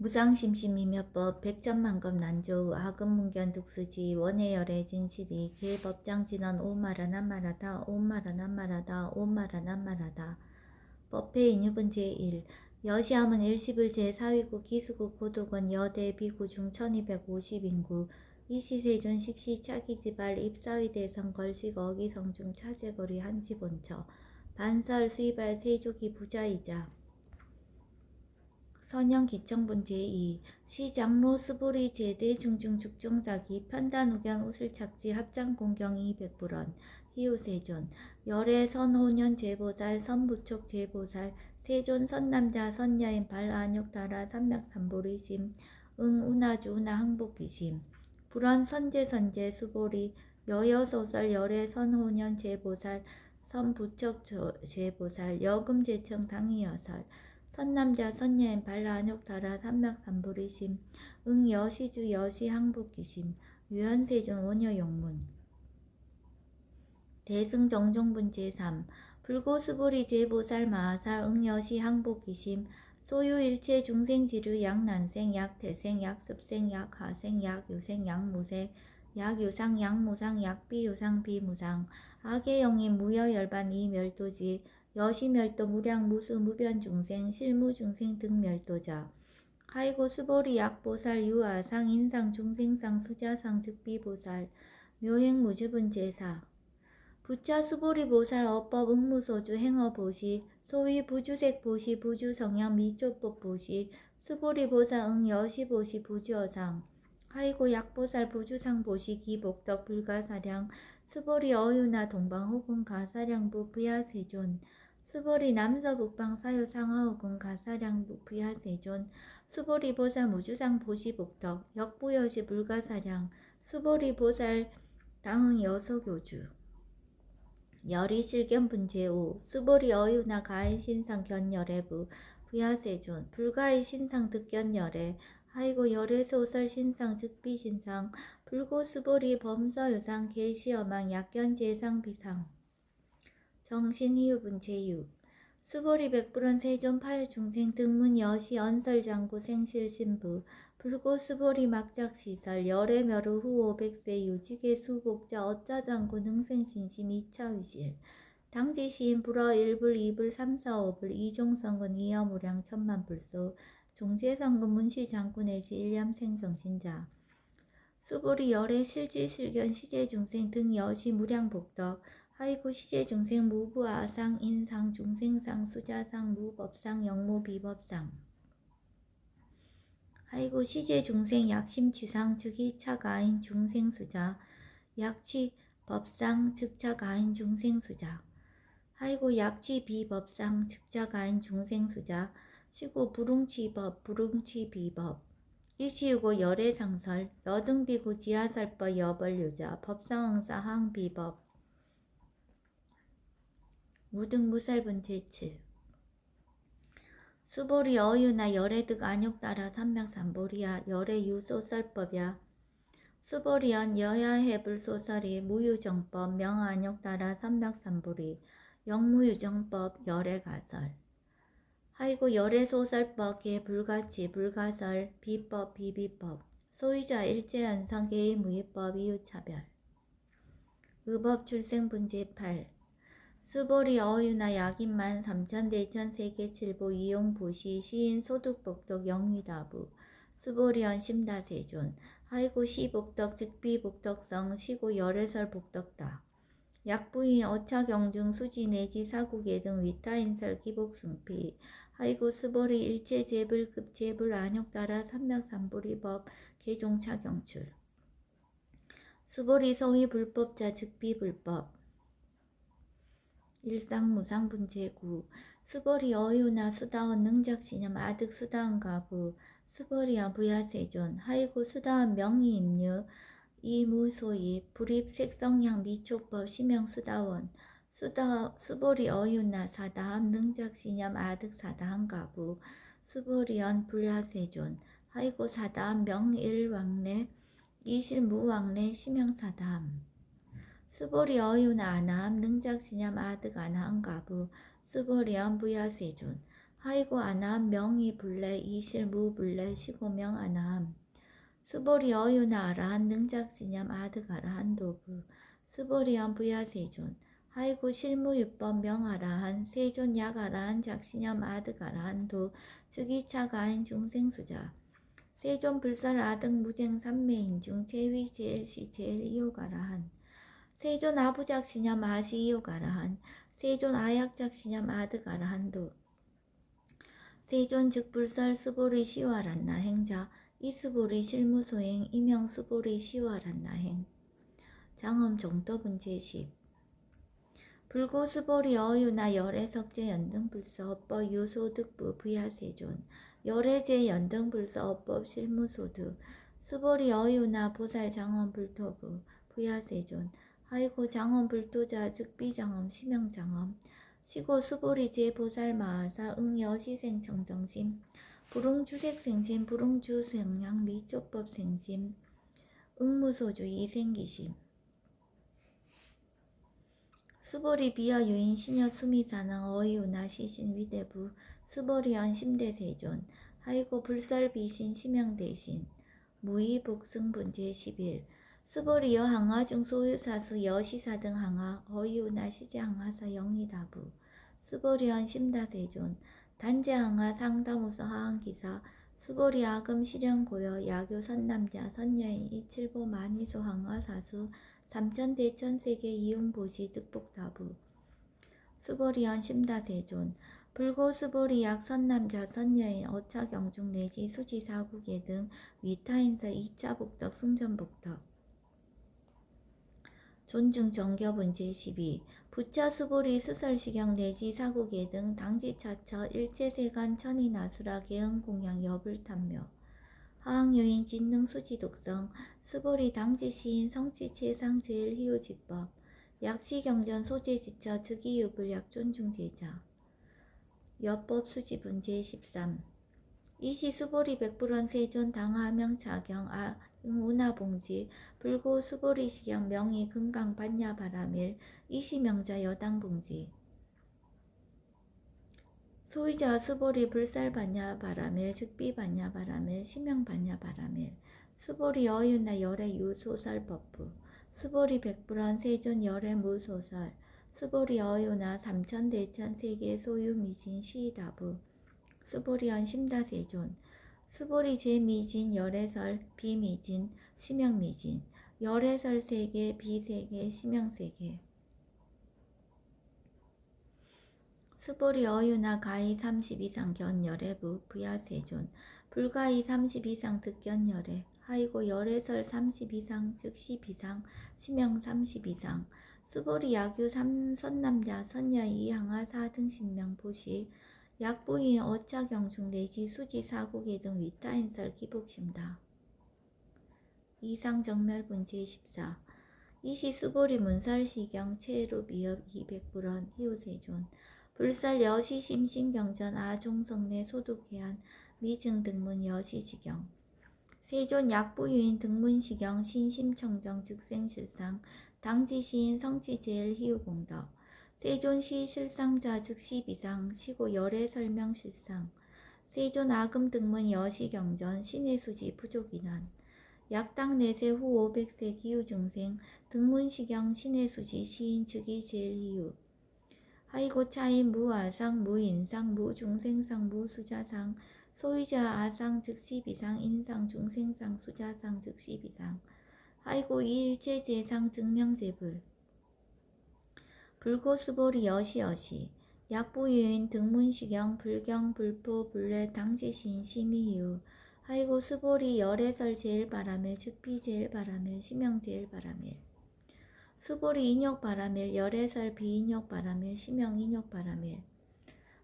무상심심이며법 백천만급 난조우 하금문견 독수지 원해열의 진실이 계법장진언 오마라난마라다 오마라난마라다 오마라난마라다 법회 인유분 제1 여시함은 일시불 제4위국 기수국 고독원 여대 비구 중 1250인구 이시세존 식시 차기지발 입사위 대성 걸식 어기성중 차제거리 한지본처 반설 수이발 세조기 부자이자 선영기청분 제2 시장로 수보리 제대 중중 죽종자기 편단우견 우슬착지 합장공경이 백불원 희우세존 열애 선호년 제보살 선부촉 제보살 세존 선남자 선여인 발안욕다라 삼맥삼보리심 응운하주 운하 항복기심 불원 선제선제 수보리 여여소설 열애 선호년 제보살 선부촉 제보살 여금제청 당이여설 선남자 선여인 발라안욕다라 삼맥삼보리심 응여시주 여시항복기심 유현세존 원여용문 대승정종분 제3 불고수보리 제보살 마하살 응여시 항복기심 소유일체 중생지류 약난생 약태생 약습생 약하생 약유생 약무생 약유상 약무상 약비유상 비무상 악의영인 무여열반 이멸도지 여시멸도 무량 무수 무변중생 실무중생 등멸도자 하이고 수보리 약보살 유아상 인상 중생상 수자상 즉비보살 묘행무주분 제사 부처 수보리 보살 어법 응무소주 행어보시 소위 부주색 보시 부주성향 미초법 보시 수보리 보살 응여시보시 부주어상 하이고 약보살 부주상 보시 기복덕 불가사량 수보리 어유나 동방 혹은 가사량부 부야세존 수보리 남서북방 사유 상하혹은 가사량부 부야세존 수보리 보살 무주상 보시 복덕 역부여시 불가사량 수보리 보살 당응 여서교주 열이실견분 제5 수보리 어유나 가해신상 견열애부 부야세존 불가의 신상 득견열애 하이고 열애소설 신상 즉비신상 불고수보리 범서유상 계시어망 약견제상 비상 정신희유분 제6 수보리 백불원 세존 파유중생 등문 여시 언설장구 생실신부 불고수보리 막작시설 열애멸후 후 500세 유직의 수복자 어짜장구 능생신심 2차위실 당지시인 불어 1불 2불 3, 4, 5불 이종성근 이여무량 천만불소 종제성근 문시장구 내지 일념생정신자 수보리 열애 실지실견 시제중생 등 여시 무량복덕 하이고 시제중생 무부아상 인상 중생상 수자상 무법상 영무비법상 하이고 시제중생 약심취상 즉이차가인 중생수자 약취법상 즉차가인 중생수자 하이고 약취비법상 즉차가인 중생수자 시고 불웅취법 불웅취비법 일시유고 열애상설 여등비구 지하설법 여벌유자 법상응사 항비법 무등무살분 제7 수보리 어유나 열애득 안욕따라 삼맥삼보리야 열애유소설법야 수보리언 여야해불소설이 무유정법 명안욕따라 삼맥삼보리 영무유정법 열애가설 하이고 열애소설법 개불가치 불가설 비법 비비법 소유자 일제연성 개의무위법 이유차별 의법 출생분 제8 수보리 어유나 약인만 삼천대천 세계칠보 이용부시 시인 소득복덕 영위다부 수보리언 심다세존 하이고 시복덕 즉비복덕성 시고 열애설 복덕다 약부인 어차경중 수지 내지 사국예 등 위타인설 기복승피 하이고 수보리 일체제불급 제불 안욕따라 삼맥삼보리법 개종차경출 수보리 소위 불법자 즉비불법 일상무상분 제9 수보리 어유나 수다원 능작신념 아득 수다원 가부 수보리언 부야세존 하이고 수다원 명의임류 이무소이 불입색성향 미촉법 시명수다원 수보리 어유나 사다함 능작신념 아득 사다함 가부 수보리언 불야세존 하이고 사다함 명일왕래 이실무왕래 시명사다함 수보리 어유나 아나함 능작신념 아득 아나함 가부 수보리언 부야세존 하이고 아나함 명이 불래 이실 무불래 시고명 아나함 스보리 어유나 아라한 능작지냠 아득 아라한 도부 스보리한 부야세존 하이고 실무유법 명아라한 세존 약아라한 작시냠 아득 아라한 도 즉이차가인 중생수자 세존 불살 아득 무쟁 삼매인중 제위 제일시 제일 이호가라한 세존 아부작시냠 아시 이호가라한 세존 아약작시냠 아득 아라한 도 세존 즉불살 스보리 시와란나 행자 이스보리 실무소행 이명 스보리 시와란나 행 장엄 정도분 제10 불고 스보리 어유나 열애석제 연등불서 업법 유소득부 부야세존 열애제 연등불서 업법 실무소득 스보리 어유나 보살 장엄 불토부 부야세존 하이고 장엄 불토자 즉비장엄 시명장엄 시고 수보리 제보살 마하사 응여시생 청정심 불응주색생심 불응주생양 미조법생심 응무소주 이생기심 수보리 비어 유인 시녀 수미사낭 어이우나 시신 위대부 수보리언 심대세존 하이고 불살 비신 심양대신 무의복승분 제11 수보리여 항하중 소유사수 여시사 등 항하 어이우나 시제 항하사 영이다부 수보리언 심다세존 단제 항하 상다무서 하항기사 수보리 아금 실현고여 야교 선남자 선여인 이칠보 만이소 항하 사수 삼천대천세계 이용보시 득복다부 수보리언 심다세존 불고 수보리약 선남자 선여인 어차경중 내지 수지사국예 등 위타인사 2차 복덕 승전복덕 존중 정교분 제12 부차 수보리 수설시경 내지 사국예 등 당지차처 일제세간 천이나수라 계응공양 여불탐묘 하항요인 진능 수지독성 수보리 당지시인 성취체상 제일희우지법 약시경전 소재지처 즉이유불 약존중제자 여법 수지분 제13 이시 수보리 백불원 세존 당하명차경 운하봉지 불고 수보리 시경 명의 금강 반야 바라밀 이시명자 여당봉지 소위자 수보리 불살 반야 바라밀 즉비 반야 바라밀 시명 반야 바라밀 수보리 어윤나 열애 유소설 법부 수보리 백불원 세존 열애 무소설 수보리 어유나 삼천대천 세계 소유 미진 시다부 수보리언 심다세존 수보리 제미진 열애설 비미진 심영미진 열애설 세계 비세계 심영세계 수보리 어유나 가히 30 이상 견열애부 부야세존 불가히 30 이상 득견열애 하이고 열애설 30 이상 즉시 비상 심영 30 이상 수보리 야규 3선남자 선여인 이항하 4등 신명 보시 약부인 어차경중 내지 수지 사국예 등 위타인설 기복심다. 이상정멸분 제14 이시 수보리 문설시경 체루비읍 200불원 희우세존 불설 여시 심신경전 아종성내 소득해안 미증등문 여시지경 세존 약부유인 등문시경 신심청정 즉생실상 당지시인 성취제일 희우공덕 세존시 실상자 즉시 비상 시고 열애 설명 실상 세존 아금 등문 여시경전 신의 수지 부족이난 약당 내세 후 500세 기후중생 등문시경 신의 수지 시인 즉이 제일 희우 하이고 차인 무아상 무인상 무중생상 무수자상 소유자 아상 즉시 비상 인상 중생상 수자상 즉시 비상 하이고 이일체제상 증명제불 불고수보리 여시여시 약부유인 등문시경 불경 불포 불례 당지신 심의유 하이고 수보리 열애설 제일바라밀 즉비 제일바라밀 심영 제일바라밀 수보리 인욕바라밀 열애설 비인욕바라밀 심영 인욕바라밀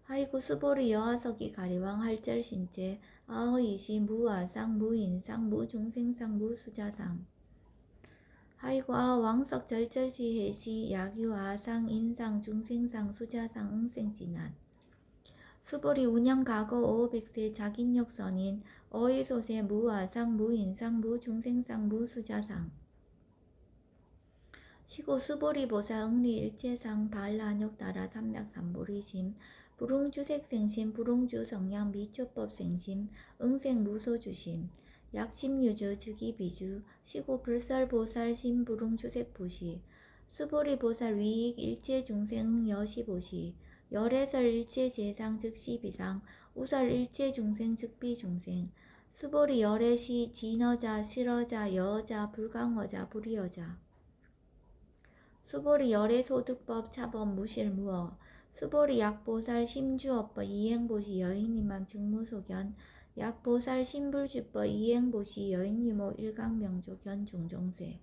하이고 수보리 여하석이 가리왕 할절신제 아허이시 무아상 무인상 무중생상 무수자상 하이고 아왕석 절절시 해시 야규 아상 인상 중생상 수자상 응생진한 수보리 운영가거 500세 자긴욕선인 어이소세 무아상 무인상 무중생상 무수자상 시고 수보리 보사 응리 일체상 발란욕 따라 삼맥삼보리심 불응주색생심 불응주성량 미초법생심 응생무소주심 약심유주 즉위비주 시고불설보살심 불응주색보시 수보리보살 위익 일체중생 여시보시 열애설 일체재상 즉시비상 우설 일체중생 즉비중생 수보리 열애시 진어자 실어자 여자 불강어자 불이어자 수보리 열애소득법 차법 무실무어 수보리 약보살 심주업법 이행보시 여인이맘 직무소견 약보살 심불주법 이행보시 여인유모 일강명조견 종종세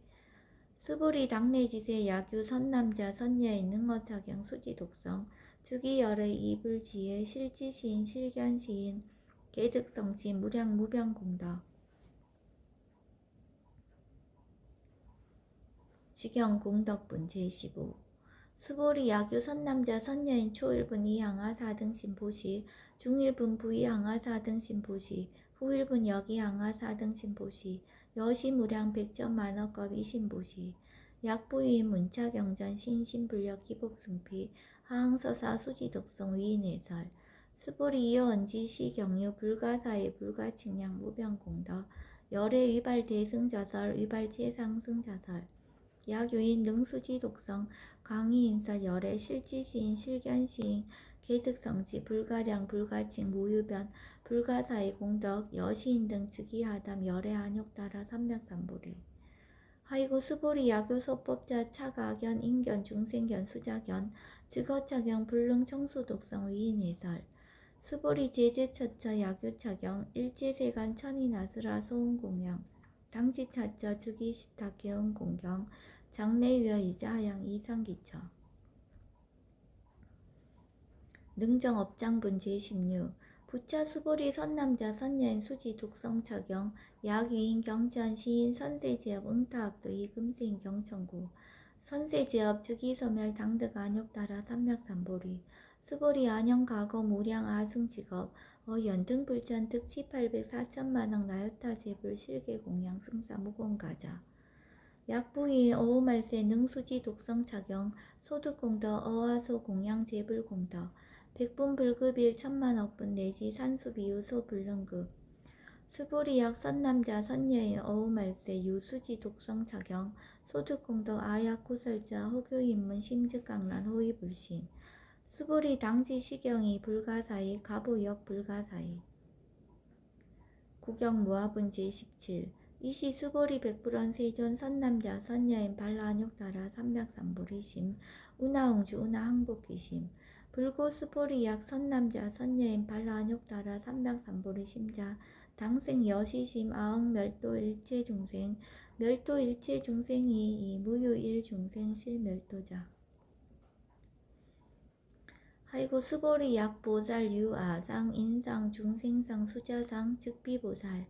수보리 당내지세 야규 선남자 선여인 능어차경 수지독성 즉위열의 이불지혜 실지시인 실견시인 개득성치 무량무병공덕 직영공덕분 제15 수보리 야규 선남자 선여인 초일분 이항하 4등신 보시 중일분 부이항하 4등신 보시 후일분 여기항하 4등신 보시 여시무량 백전만어급 이신보시 약부인 문차경전 신신불력 기복승피 하항서사 수지독성 위인해설 수보리 이어언지 시경유 불가사의 불가칭량 무병공덕 열애 위발 대승자설 위발 최상승자설 약유인 능수지 독성 강의인설 열애 실지시인 실견시인 개득성지 불가량 불가칭 무유변 불가사의 공덕 여시인 등 즉위하담 열애 한욕따라 삼맥삼보리 하이고 수보리 야교소법자 차가견 인견 중생견 수자견 즉어차경 불능 청수독성 위인해설 수보리 제제처처 야교차경 일제세간 천이나수라 소음공양 당지차처 즉위시타 개운공경 장래위어 이자하양 이상기처 능정업장분 제16 부차 수보리 선남자 선여인 수지 독성차경 약위인 경천 시인 선세제업 응타학도 이금세인 경천구 선세제업 즉위소멸 당득 안욕따라 삼맥삼보리 수보리 안영가거 무량 아승직업 연등불전 득치 800 4천만억 나요타제불 실계공양 승사 무공가자 약부인 어우말세 능수지 독성차경 소득공덕 어화소 공양제불공덕 백분불급일 천만억분 내지 산수비유 소불능급 수보리약 선남자 선여인 어우말세 유수지 독성차경 소득공덕 아약구설자 호교인문 심즉강란 호위불신 수보리 당지시경이 불가사의 가보역 불가사의 구경무화분 제17 이시 수보리 백불원 세존 선남자 선여인 발라안욕따라 삼맥삼보리심 운하웅주 운하항복기심 불고 수보리약 선남자 선여인 발라안욕따라 삼맥삼보리심자 당생 여시심 아흥 멸도 일체중생 멸도 일체중생이 무유 일중생 실멸도자 하이고 수보리 약보살 유아상 인상 중생상 수자상 즉비보살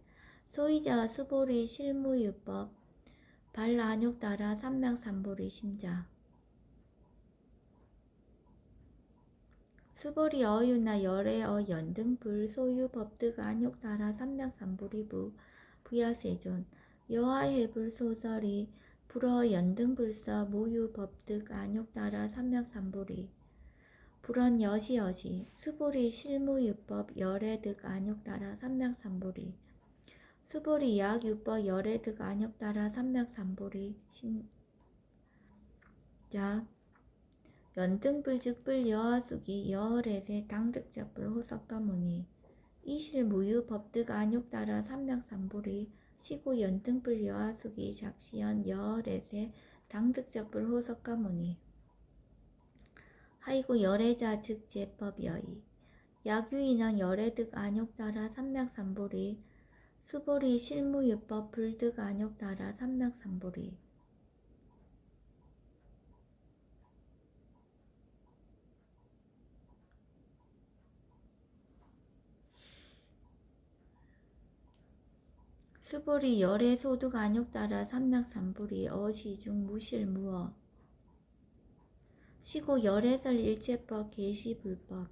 소이자 수보리 실무유법 발라안욕따라 삼맥삼보리 심자 수보리 어유나 열애어 연등불 소유법득 안욕따라 삼맥삼보리부 부야세존 여하해불 소설이 불어 연등불서 무유법득 안욕따라 삼맥삼보리 불언 여시여시 수보리 실무유법 열애득 안욕따라 삼맥삼보리 수보리 약유법 열애득 안욕따라 삼맥삼보리 심자 연등불즉불 여하수기 여월에세 당득적불 호석가무니 이실무유 법득 안욕따라 삼맥삼보리 시고 연등불 여하수기 작시연 여월에세 당득적불 호석가무니 하이고 열애자 즉 제법 여의 약유인원 열애득 안욕따라 삼맥삼보리 수보리 실무유법 불득 안욕따라 삼맥삼보리 수보리 열애 소득 안욕따라 삼맥삼보리 어시중 무실무어 시고 열애설 일체법 계시불법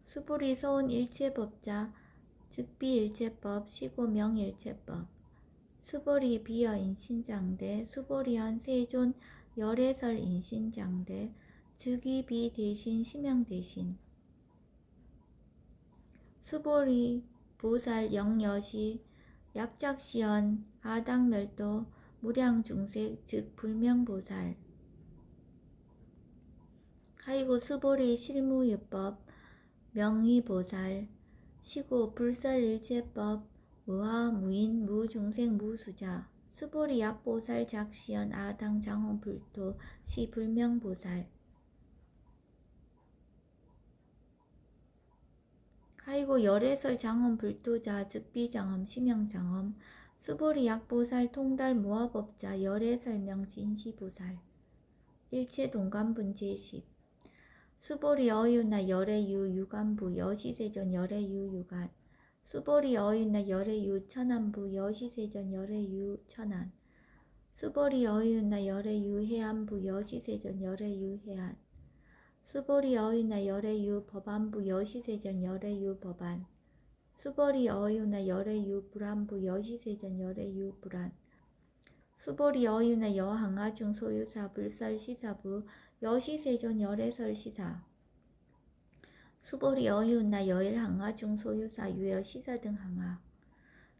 수보리 소은 일체법자 즉비일체법 시고 명일체법 수보리 비어 인신장대 수보리현 세존 열애설 인신장대 즉위비 대신 심형 대신 수보리 보살 영여시 약작시연 아당멸도 무량중색 즉 불명보살 하이고 수보리 실무유법 명의보살 시고 불설일체법 무하무인 무중생 무수자 수보리 약보살 작시연 아당 장원불도 시불명보살 하이고 열애설 장엄 불도자 즉비장엄 심영장엄 수보리 약보살 통달 무화법자 열애설명 진시보살 일체 동관분제 10 수보리 어유나 열애유 유관부 여시세전 열애유 유관 수보리 어유나 열애유 천안부 여시세전 열애유 천안 수보리 어유나 열애유 해안부 여시세전 열애유 해안 수보리 어유나 열애유 법안부 여시세전 열애유 법안 수보리 어유나 열애유 불안부 여시세전 열애유 불안 수보리 어유나 여항아중 소유사 불설시사부 여시세전 열애설시사 수보리 어유나 여일항아중 소유사 유여시사 등 항아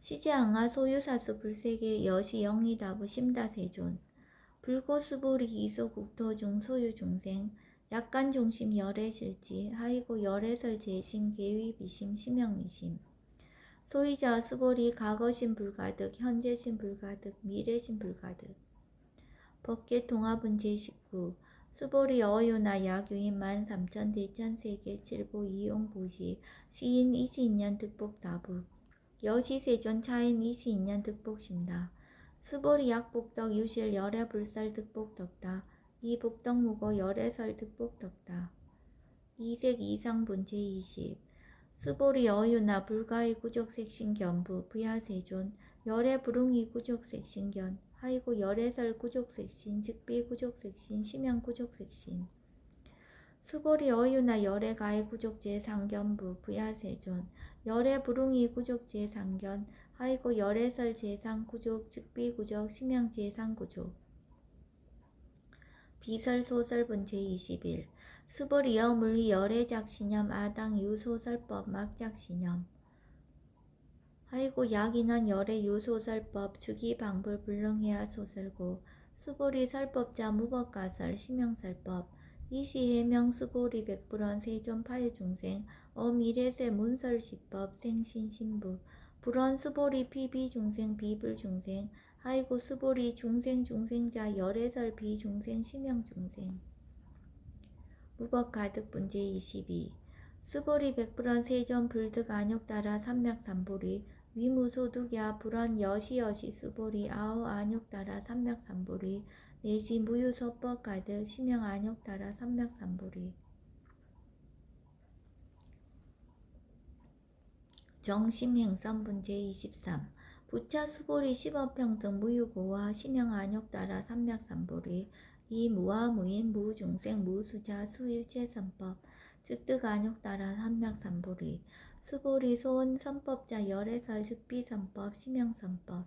시제항아 소유사수 불세계 여시 영이다부 심다세존 불고수보리 이소국토중 소유중생 약간중심 열애실지 하이고 열애설 재심 계위비심 심영미심 소유자 수보리 과거심 불가득 현재심 불가득 미래심 불가득 법계 통합은 제19 수보리 어유나 야규인 13,000 대천세계 칠보 이용보시 시인 22년 득복다부 여시세존 차인 22년 득복심다 수보리 약복덕 유실 열애불설 득복덕다 이복덕무고 열애설 득복덕다 이색 이상분 제20 수보리 어유나 불가의 구족색신견부 부야세존 열애불웅이 구족색신견 하이고 열애설 구족색신 즉비 구족색신 심양 구족색신 수보리 어유나 열애가의 구족제 상견부 부야세존 열애불웅이 구족제 상견 하이고 열애설 제상 구족 즉비 구족 심양 제상 구족 비설 소설분 제21 수보리 여물리 열애작신념 아당 유소설법 막작신념 하이고 약인한 열애 유소설법 주기방불 불능해야 소설고 수보리 설법자 무법가설 심영설법 이시해명 수보리 백불원 세존 파유중생 어미래세 문설시법 생신신부 불원 수보리 피비중생 비불중생 하이고 수보리 중생중생자 열애설 비중생 심영중생 무법가득분 제22 수보리 백불원 세존 불득 안욕따라 삼맥삼보리 위무소득야 불원 여시여시 수보리 아우 안욕따라 삼맥삼보리 내시 무유소법가득 심영 안욕따라 삼맥삼보리 정심행선분 제23 부차 수보리 십업평등 무유고와 심영 안욕따라 삼맥삼보리 이 무아무인 무중생 무수자 수일체선법 즉득 안욕따라 삼맥삼보리 수보리 소은 선법자 열애설 즉비선법 심영선법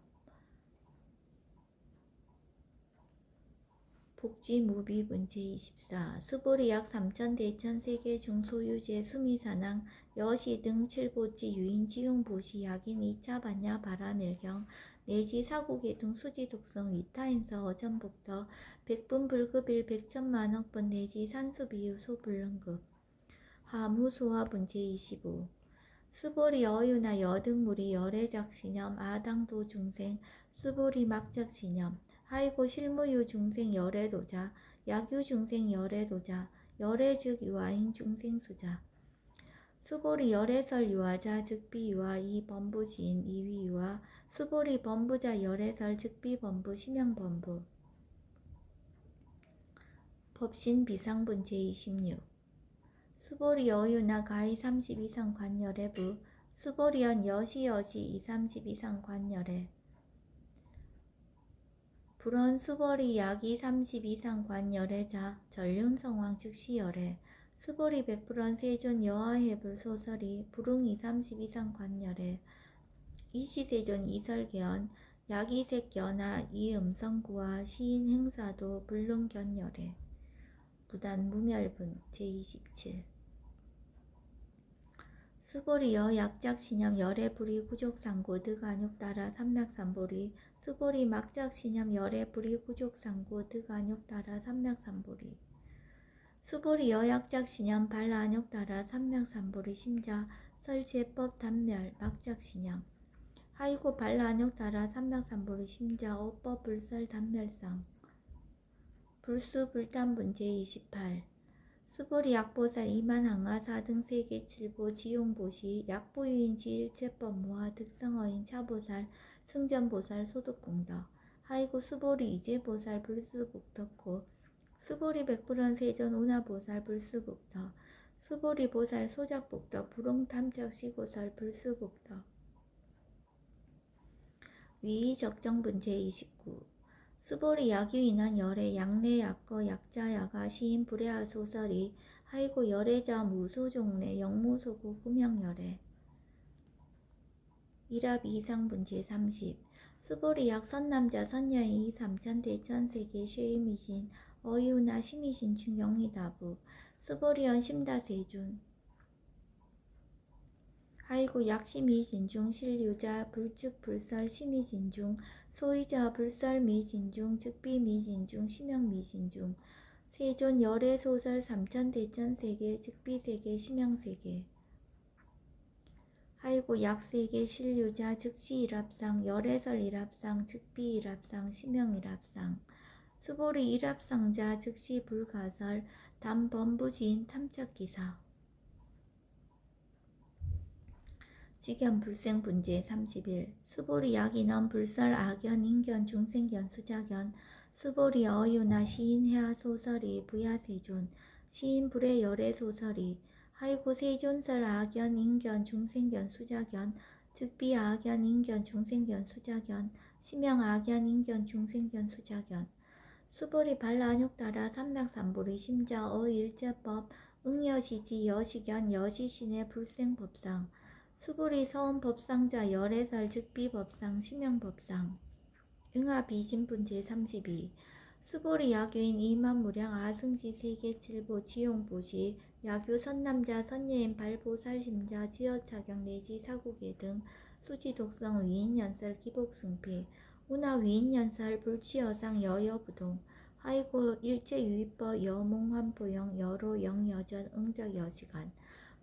복지무비분 제24 수보리 약 3,000 대천 세계 중소유제 수미사낭 여시 등 칠보지 유인지용보시 약인 2차 반야 바라밀경 내지 사국의 등 수지독성 위타인서 어전복더 백분불급일 백천만억분 내지 산수비유 소불능급 하무소화분 제25 수보리 어유나 여등무리 열애작신념 아당도 중생 수보리 막작신념 하이고 실무유 중생 열애도자 약유 중생 열애도자 열애즉 유아인 중생수자 수보리 열애설 유아자 즉비 유아 이 범부지인 이위 유아 수보리 범부자 열애설 즉비 범부 심영 범부 법신 비상분 제26 수보리 어유나 가히 30 이상 관열애부 수보리연 여시여시 2, 30 이상 관열애 불원 수보리 약이 30 이상 관열애자 전륜성왕 즉시열애 수보리 백불원 세존 여하해불 소설이 불웅이 30 이상 관열애 이시세존 이설견 약이색견하 이음성구와 시인 행사도 불능견열애 무단 무멸분 제27 스보리여 약작신염 열애불이 구족상고 득안욕따라 삼맥삼보리 스보리 막작신염 열애불이 구족상고 득안욕따라 삼맥삼보리 수보리여 약작신염 발안욕따라 삼맥삼보리 심자 설제법 단멸 막작신염 하이고 발안욕따라 삼맥삼보리 심자 오법 불설 단멸상 불수 불단분 제28 수보리 약보살 이만항하 4등 세계 7보 지용보시 약보유인 지일체법 모하 득성어인 차보살 승전보살 소득공덕 하이고 수보리 이제보살 불수국덕고 수보리 백불원 세전 운하보살 불수국덕 수보리 보살 소작복덕 불홍탐적 시고설 불수국덕 위의적정분 제29 수보리 약유인한 열애 양례 약거 약자 야가 시인 불애하 소설이 하이고 열애자 무소종례 영무소구 구명열애 일합 이상분 제30 수보리 약 선남자 선여인 이삼천 대천세계 쉐이미신 어이우나 시미신 충영희다부 수보리언 심다세준 하이고 약시미진중 실유자 불측 불설 시미진중 소이자 불설 미진중 즉비 미진중 심형 미진중 세존 열애 소설 삼천 대천세계 즉비세계 심형세계 하이고 약세계 실유자 즉시 일합상 열애설 일합상 즉비 일합상 심형 일합상 수보리 일합상자 즉시 불가설 담범부지인 탐착기사 직연 불생분제 31 수보리 약인원 불설 악연 인견 중생견 수작연 수보리 어유나 시인 해하 소설이 부야세존 시인 불의 열애 소설이 하이고 세존설 악연 인견 중생견 수작연 즉비 악연 인견 중생견 수작연 심형 악연 인견 중생견 수작연 수보리 발라안욕따라 삼맥삼보리 심자 어일제법 응여시지 여시견 여시신의 불생법상 수보리 서원법상자 열애설 즉비법상 심형법상 응하비진분 제32 수보리 약유인 이만무량 아승지 세계 7보 지용보시 약유 선남자 선예인 발보살심자 지어차경 내지 사국예 등 수지독성 위인연설 기복승피 운하 위인연설 불치여상 여여부동 하이고 일제유의법 여몽환보영 여로 영여전 응적여시간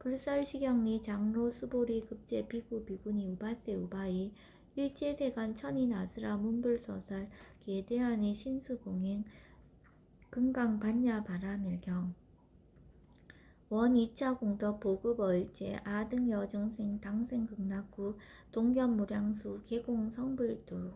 불설시경리 장로 수보리 급제 비구 비구니 우바세 우바이 일제세간 천인아수라 문불서설 계대한의 신수공행 금강반야 바라밀경 원 2차 공덕 보급어일제 아등 여중생 당생극락구 동견무량수 계공 성불도